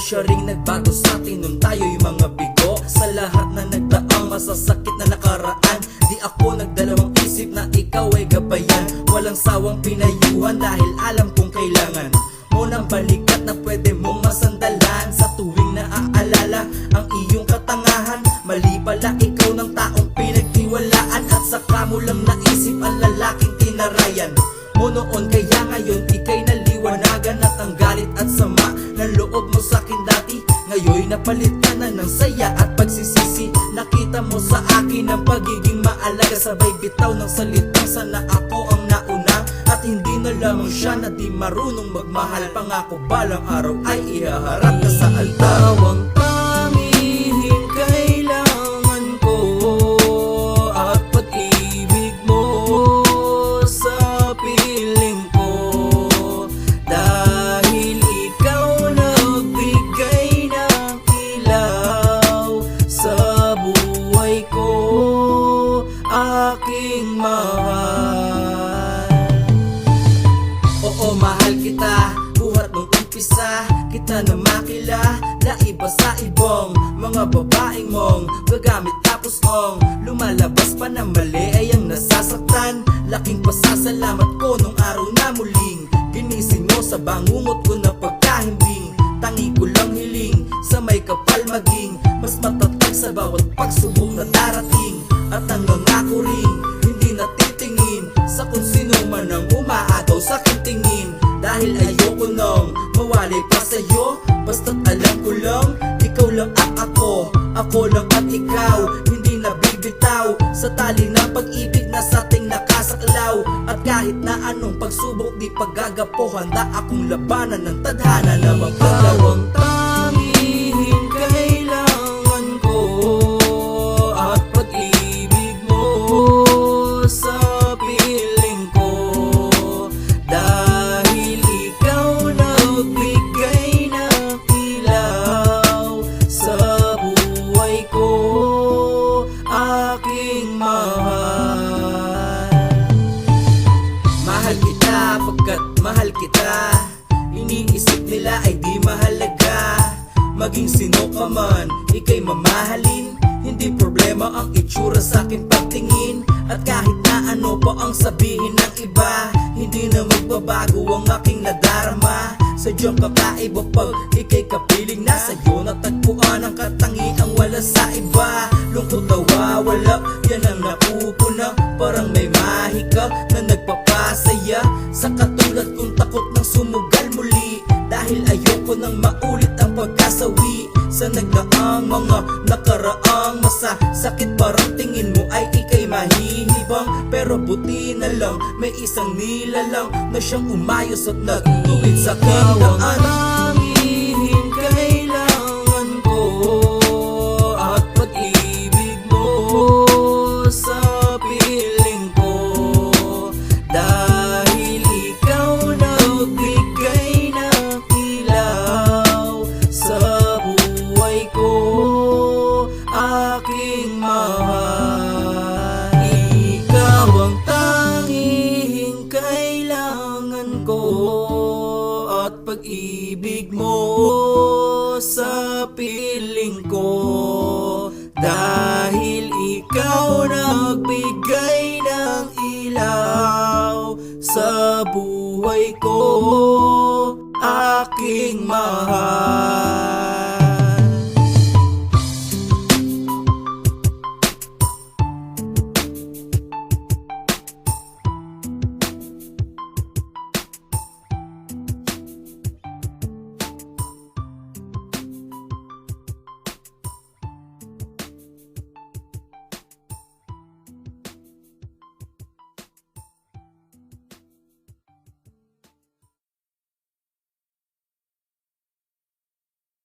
siya ring nagbago sa atin nung tayo'y mga bigo. Sa lahat na nagdaang masasakit na nakaraan, di ako nagdalawang isip na ikaw ay gabayan. Walang sawang pinayuhan dahil alam kong kailangan mo ng balikat na pwede mong masandalan. Sa tuwing naaalala ang iyong katangahan, mali pala ikaw ng taong pinagtiwalaan. At saka mo lang naisip ang lalaking tinarayan mo noon, kaya ngayon ika'y naliwanagan. At ang galit at sama ng loob mo sa'kin dati, ngayon napalit ka na ng saya at pagsisisi. Nakita mo sa akin ang pagiging maalaga, sabay bitaw ng salitang sana ako ang nauna. At hindi na lamang siya na di marunong magmahal, pangako balang araw ay ihaharap ka sa altar. Ikaw ang tanging kailangan ko, at pag-ibig mo sa piling ko. Dahil ikaw nagbigay ng ilaw sa buhay ko, aking mahal. Oo, mahal kita, buhat nung umpisa kita na makilala. Iba sa ibang mga babaeng mong gagamit tapos lumalabas pa na mali ay ang nasasaktan. Laking pasasalamat ko nung araw na muling ginising mo sa bangungot ko na pagkahimbing. Tangi ko lang hiling sa may kapal maging mas matatag sa bawat pagsubok na darating. At ang nangako rin hindi natitingin sa kung sino man ang umaagaw sa aking tingin. Dahil ayoko nang mawalay pa sa'yo, basta't alam ko lang ikaw lang at ako lang at ikaw. Hindi nabibitaw sa tali ng pag-ibig na sa ating nakasaklaw. At kahit na anong pagsubok di paggagapo, handa akong labanan ng tadhana na mapaglaw. Ikaw ang tanging kailangan ko, at pag-ibig mo sa piling ko. Dahil ikaw nagbigay ng ilaw sa buhay ko, aking mahal. Mahal kita pagkat mahal kita, iniisip nila ay di mahalaga. Maging sino ka man, ika'y mamahalin. Hindi problema ang itsura sa'kin pagtingin. At kahit na ano pa ang sabihin ng iba, hindi na magbabago ang aking nadarama. Sadyang kakaiba pag ika'y kapiling na sa'yo natagpuan ang katangiang wala sa iba. Lungkot tawa, wala, yan ang napupuna. Parang may mahika na nagpapasaya sa katulad kong takot ng sumugal muli. Dahil ayoko nang maulit ang pagkasawi sa nagdaang mga nakaraang masasakit. Parang tingin mo ay ika'y mahihibang, pero buti na lang may isang nilalang na siyang umayos at nagtuwid sa Ikaw ang kandaan. tanging kailangan ko, at pag-ibig mo sa piling ko. Dahil ikaw nagbigay ng ilaw sa buhay ko, aking mahal. Ikaw ang tanging kailangan ko, at pag-ibig mo sa piling ko. Dahil ikaw nagbigay ng ilaw sa buhay ko, aking mahal.